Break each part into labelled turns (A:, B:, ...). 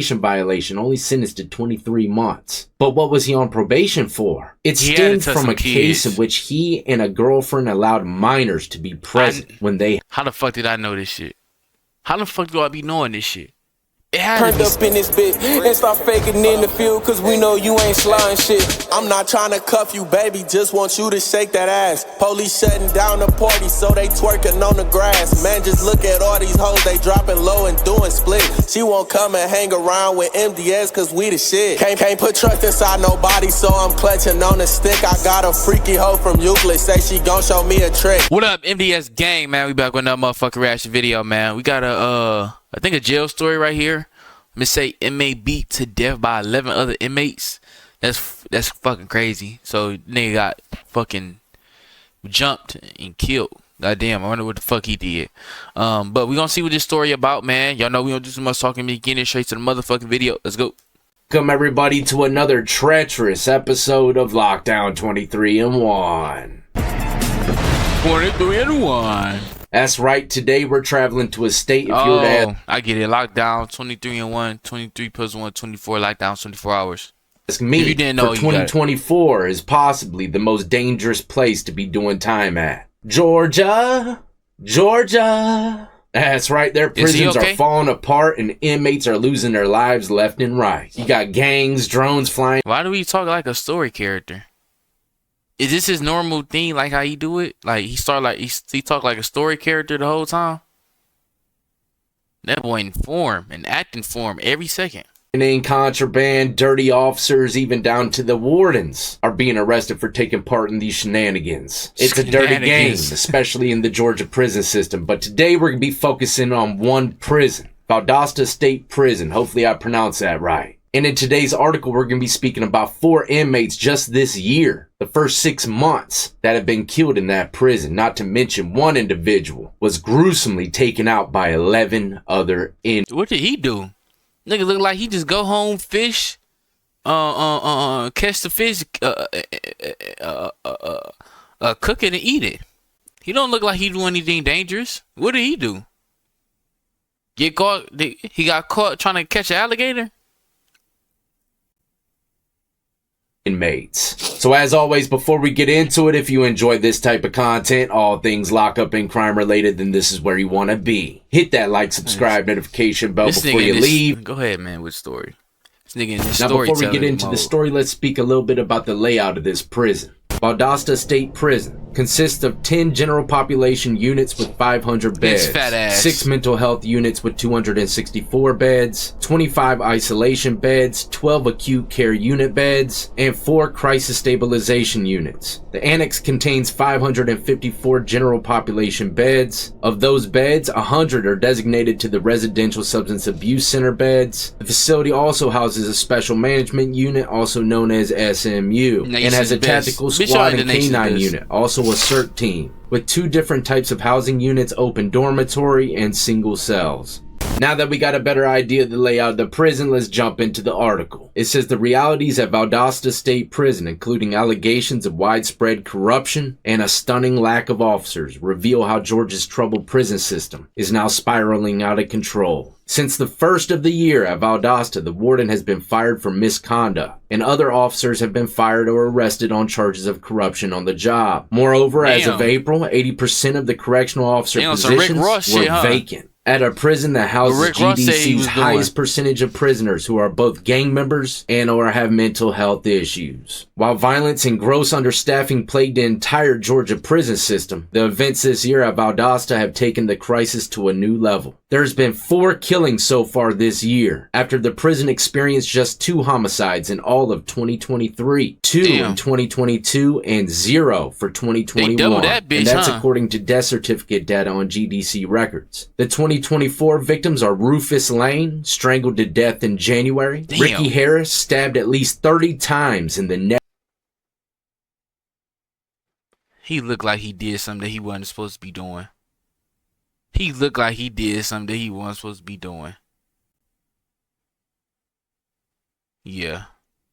A: violation, only sentenced to 23 months. But what was he on probation for? It
B: He had to
A: stemmed
B: touch
A: from
B: some
A: a case in
B: kids.
A: which he and a girlfriend allowed minors to be present when they...
B: How the fuck did I know this shit? How the fuck do I be knowing this shit? It had
C: Turned
B: to
C: up in this bitch and start faking in the field, cause we know you ain't slime shit. I'm not trying to cuff you, baby, just want you to shake that ass. Police shutting down the party, so they twerking on the grass. Man, just look at all these hoes, they dropping low and doing split. She won't come and hang around with MDS, cause we the shit. Can't put trust inside nobody, so I'm clutching on the stick. I got a freaky hoe from Euclid, say she gon' show me a trick.
B: What up, MDS gang, man? We back with another motherfucking reaction video, man. We got I think a jail story right here. Let me say inmate beat to death by 11 other inmates. That's fucking crazy. So nigga got fucking jumped and killed. Goddamn, I wonder what the fuck he did. But we gonna see what this story about, man. Y'all know we don't do so much talking in the beginning. Straight to the motherfucking video. Let's go.
A: Welcome everybody to another treacherous episode of Lockdown 23 and 1.
B: 23 and 1.
A: That's right, today we're traveling to a state, if you were to ask
B: I get it. Lockdown 23 and 1, 23 plus 1, 24, lockdown 24 hours.
A: me,
B: if you didn't know,
A: for 2024 is possibly the most dangerous place to be doing time at. Georgia. That's right, their prisons are falling apart and inmates are losing their lives left and right. You got gangs, drones flying.
B: Why do we talk like a story character? Is this his normal thing, like how he do it? Like he talk like a story character the whole time? That boy in form and acting form every second.
A: And in contraband, dirty officers, even down to the wardens, are being arrested for taking part in these shenanigans. It's a dirty game, especially in the Georgia prison system. But today we're going to be focusing on one prison, Valdosta State Prison. Hopefully I pronounced that right. And in today's article, we're going to be speaking about 4 inmates just this year, the first 6 months, that have been killed in that prison. Not to mention one individual was gruesomely taken out by 11 other inmates.
B: What did he do? Nigga look like he just go home, fish, catch the fish, cook it and eat it. He don't look like he do anything dangerous. What did he do? Get caught? He got caught trying to catch an alligator?
A: Inmates. So as always, before we get into it, if you enjoy this type of content, all things lockup and crime related, then this is where you want to be. Hit that like, subscribe, notification bell before you leave.
B: Go ahead, man, with story. This nigga in this
A: now
B: story.
A: Before we get into the story, let's speak a little bit about the layout of this prison. Valdosta State Prison consists of 10 general population units with 500 beds, 6 mental health units with 264 beds, 25 isolation beds, 12 acute care unit beds, and 4 crisis stabilization units. The annex contains 554 general population beds. Of those beds, 100 are designated to the Residential Substance Abuse Center beds. The facility also houses a special management unit, also known as SMU, and has a tactical squad and canine unit, also a CERT team, with 2 different types of housing units, open dormitory and single cells. Now that we got a better idea of the layout of the prison, let's jump into the article. It says the realities at Valdosta State Prison, including allegations of widespread corruption and a stunning lack of officers, reveal how Georgia's troubled prison system is now spiraling out of control. Since the first of the year at Valdosta, the warden has been fired for misconduct, and other officers have been fired or arrested on charges of corruption on the job. Moreover, as of April, 80% of the correctional officer positions were vacant. At a prison that houses GDC's highest percentage of prisoners who are both gang members and or have mental health issues. While violence and gross understaffing plagued the entire Georgia prison system, the events this year at Valdosta have taken the crisis to a new level. There's been 4 killings so far this year, after the prison experienced just 2 homicides in all of 2023, 2 in 2022, and 0 for 2021. And that's according to death certificate data on GDC records. The 2024 victims are Rufus Lane, strangled to death in January. Ricky Harris, stabbed at least 30 times in the neck.
B: He looked like he did something that he wasn't supposed to be doing. He looked like he did something that he wasn't supposed to be doing. Yeah.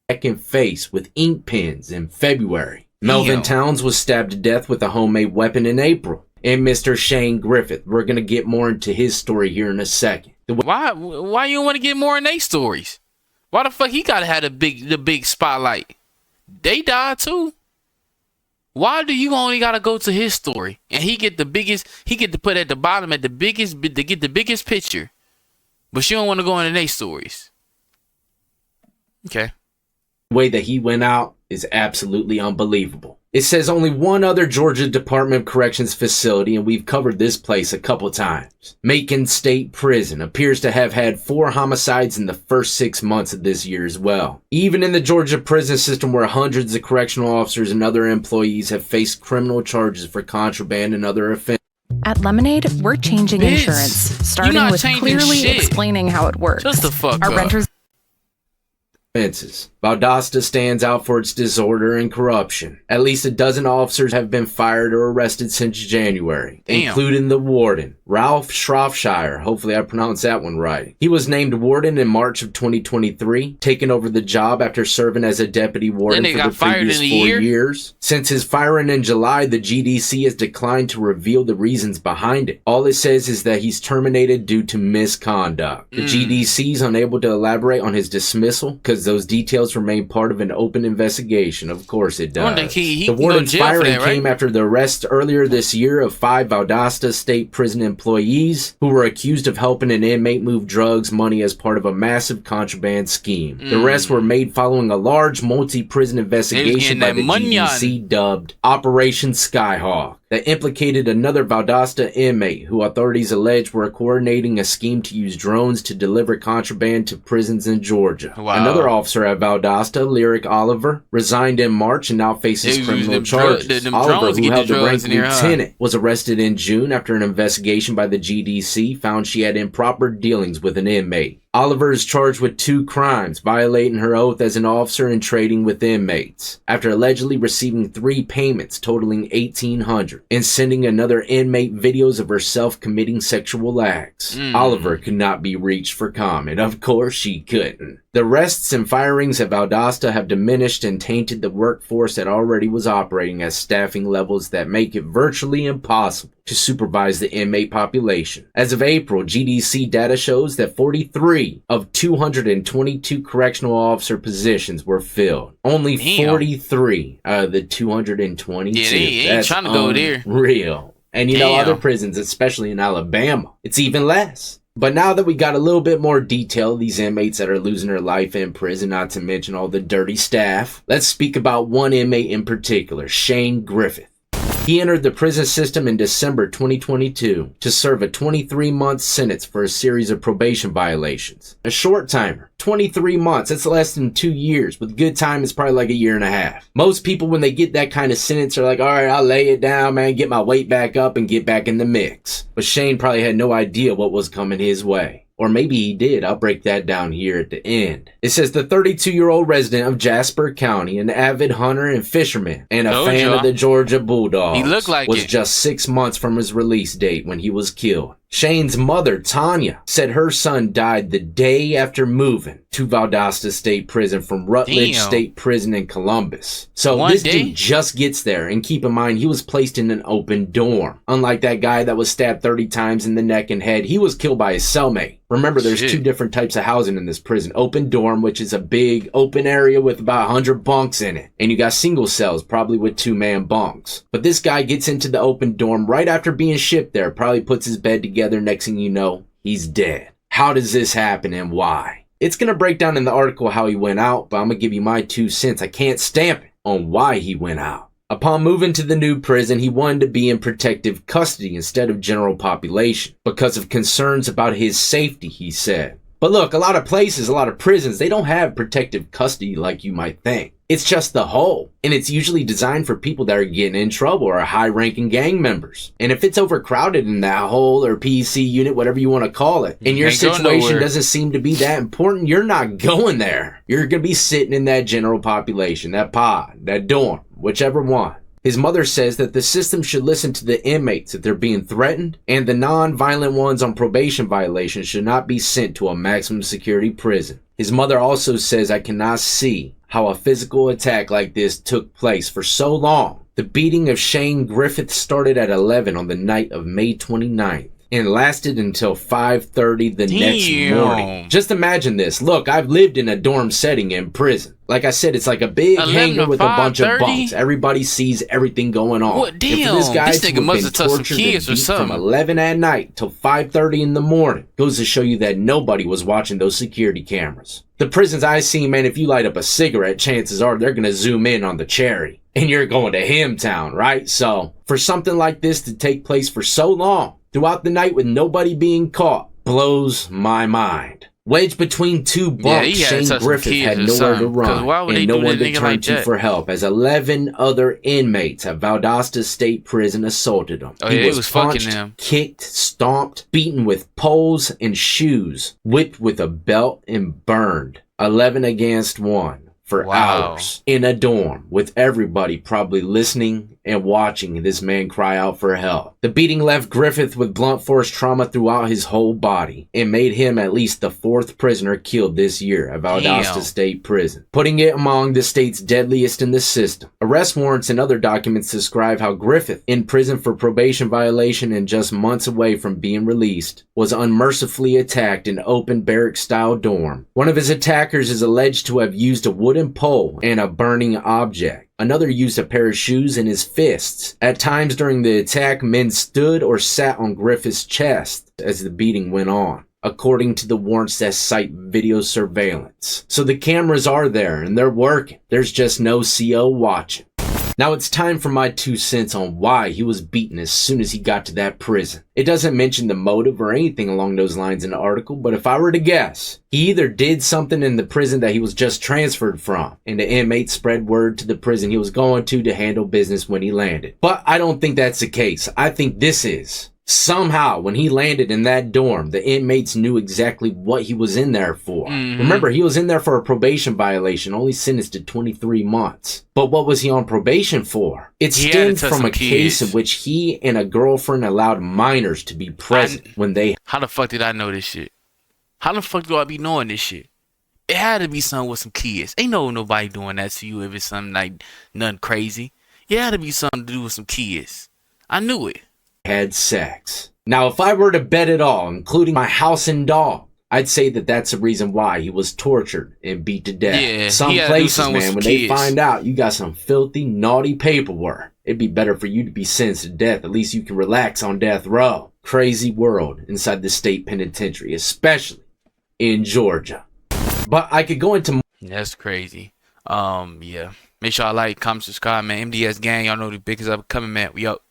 A: Neck and face with ink pens in February. Melvin Towns was stabbed to death with a homemade weapon in April. and Mr. Shane Griffith. We're going to get more into his story here in a second.
B: Why you want to get more in their stories? Why the fuck he gotta have the big spotlight? They died too. Why do you only gotta go to his story and he get the biggest? He get to put at the bottom at the biggest to get the biggest picture, but you don't want to go into their stories. Okay.
A: The way that he went out is absolutely unbelievable. It says only one other Georgia Department of Corrections facility, and we've covered this place a couple times. Macon State Prison appears to have had 4 homicides in the first 6 months of this year as well. Even in the Georgia prison system, where hundreds of correctional officers and other employees have faced criminal charges for contraband and other offenses.
D: At Lemonade, we're changing insurance, starting with clearly explaining how it works.
B: Just the fuck
D: Our
B: up.
D: renters.
A: Valdosta stands out for its disorder and corruption. At least a dozen officers have been fired or arrested since January, including the warden, Ralph Shropshire. Hopefully I pronounced that one right. He was named warden in March of 2023, taking over the job after serving as a deputy warden for the previous 4 years. Since his firing in July, the GDC has declined to reveal the reasons behind it. All it says is that he's terminated due to misconduct. The GDC is unable to elaborate on his dismissal because those details remain part of an open investigation. Of course it does. The warden's firing came after the arrest earlier this year of 5 Valdosta State Prison employees who were accused of helping an inmate move drugs money as part of a massive contraband scheme. The arrests were made following a large multi-prison investigation by the GDC dubbed Operation Skyhawk that implicated another Valdosta inmate who authorities allege were coordinating a scheme to use drones to deliver contraband to prisons in Georgia. Another officer at Valdosta, Lyric Oliver, resigned in March and now faces criminal charges. Oliver, who held the rank of lieutenant, was arrested in June after an investigation by the GDC found she had improper dealings with an inmate. Oliver is charged with 2 crimes, violating her oath as an officer and trading with inmates, after allegedly receiving 3 payments totaling $1,800 and sending another inmate videos of herself committing sexual acts. Oliver could not be reached for comment. Of course she couldn't. The arrests and firings at Valdosta have diminished and tainted the workforce that already was operating at staffing levels that make it virtually impossible to supervise the inmate population. As of April, GDC data shows that 43 of 222 correctional officer positions were filled. Only 43 out of the 222.
B: Yeah, they ain't trying to go there.
A: Real. And you know, other prisons, especially in Alabama, it's even less. But now that we got a little bit more detail of these inmates that are losing their life in prison, not to mention all the dirty staff, let's speak about one inmate in particular, Shane Griffith. He entered the prison system in December 2022 to serve a 23-month sentence for a series of probation violations. A short timer, 23 months, that's less than 2 years. With good time, it's probably like a year and a half. Most people, when they get that kind of sentence, are like, all right, I'll lay it down, man, get my weight back up and get back in the mix. But Shane probably had no idea what was coming his way. Or maybe he did. I'll break that down here at the end. It says the 32-year-old resident of Jasper County, an avid hunter and fisherman, and a fan of the Georgia Bulldogs,
B: he looked like
A: was just 6 months from his release date when he was killed. Shane's mother, Tanya, said her son died the day after moving to Valdosta State Prison from Rutledge State Prison in Columbus. So this dude just gets there, and keep in mind, he was placed in an open dorm. Unlike that guy that was stabbed 30 times in the neck and head, he was killed by his cellmate. Remember, there's 2 different types of housing in this prison. Open dorm, which is a big open area with about 100 bunks in it. And you got single cells, probably with 2-man bunks. But this guy gets into the open dorm right after being shipped there, probably puts his bed together. Next thing you know, he's dead. How does this happen and why? It's going to break down in the article how he went out, but I'm going to give you my 2 cents. I can't stamp it on why he went out. Upon moving to the new prison, he wanted to be in protective custody instead of general population because of concerns about his safety, he said. But look, a lot of places, a lot of prisons, they don't have protective custody like you might think. It's just the hole, and it's usually designed for people that are getting in trouble or are high-ranking gang members. And if it's overcrowded in that hole or PC unit, whatever you want to call it, and your situation doesn't seem to be that important, you're not going there. You're going to be sitting in that general population, that pod, that dorm, whichever one. His mother says that the system should listen to the inmates if they're being threatened, and the non-violent ones on probation violations should not be sent to a maximum security prison. His mother also says, I cannot see how a physical attack like this took place for so long The beating of Shane Griffith started at 11 on the night of May 29th. And lasted until 5:30 the next morning. Just imagine this. Look, I've lived in a dorm setting in prison. Like I said, it's like a big hangar with a bunch of bunks. Everybody sees everything going on.
B: What, damn,
A: and for this guy
B: this nigga must have touched some kids or something.
A: From 11 at night till 5:30 in the morning goes to show you that nobody was watching those security cameras. The prisons I seen, man, if you light up a cigarette, chances are they're gonna zoom in on the cherry. And you're going to Himtown, right? So, for something like this to take place for so long, throughout the night with nobody being caught, blows my mind. Wedged between two bunks, Shane Griffith had nowhere to run and no one to turn to for help, as 11 other inmates at Valdosta State Prison assaulted him. He was punched, kicked, stomped, beaten with poles and shoes, whipped with a belt, and burned. 11 against 1 for hours in a dorm, with everybody probably listening and watching this man cry out for help. The beating left Griffith with blunt force trauma throughout his whole body and made him at least the 4th prisoner killed this year at Valdosta State Prison, putting it among the state's deadliest in the system. Arrest warrants and other documents describe how Griffith, in prison for probation violation and just months away from being released, was unmercifully attacked in open barrack-style dorm. One of his attackers is alleged to have used a wooden pole and a burning object. Another used a pair of shoes in his fists. At times during the attack, men stood or sat on Griffith's chest as the beating went on, according to the warrants that cite video surveillance. So the cameras are there and they're working. There's just no CO watching. Now it's time for my 2 cents on why he was beaten as soon as he got to that prison. It doesn't mention the motive or anything along those lines in the article, but if I were to guess, he either did something in the prison that he was just transferred from, and the inmates spread word to the prison he was going to handle business when he landed. But I don't think that's the case. I think this is. Somehow, when he landed in that dorm, the inmates knew exactly what he was in there for. Remember, he was in there for a probation violation, only sentenced to 23 months. But what was he on probation for? It stemmed from a case in which he and a girlfriend allowed minors to be present when they...
B: How the fuck did I know this shit? How the fuck do I be knowing this shit? It had to be something with some kids. Ain't nobody doing that to you if it's something like nothing crazy. It had to be something to do with some kids. I knew it.
A: Had sex. Now, if I were to bet it all, including my house and dog, I'd say that that's the reason why he was tortured and beat to death.
B: Yeah,
A: some places, man, when they find out you got some filthy, naughty paperwork, it'd be better for you to be sentenced to death. At least you can relax on death row. Crazy world inside the state penitentiary, especially in Georgia. But I could go into...
B: That's crazy. Yeah. Make sure I like, comment, subscribe, man. MDS gang, y'all know the biggest up coming, man. We up.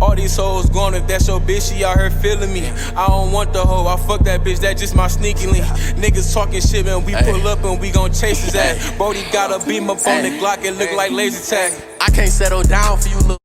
C: All these hoes gone, if that's your bitch, she out here feeling me. I don't want the hoe, I fuck that bitch, that just my sneaky link. Niggas talking shit, man, we pull up and we gon' chase his ass. Brody got a beam up on the Glock, it look like laser tag. I can't settle down for you, little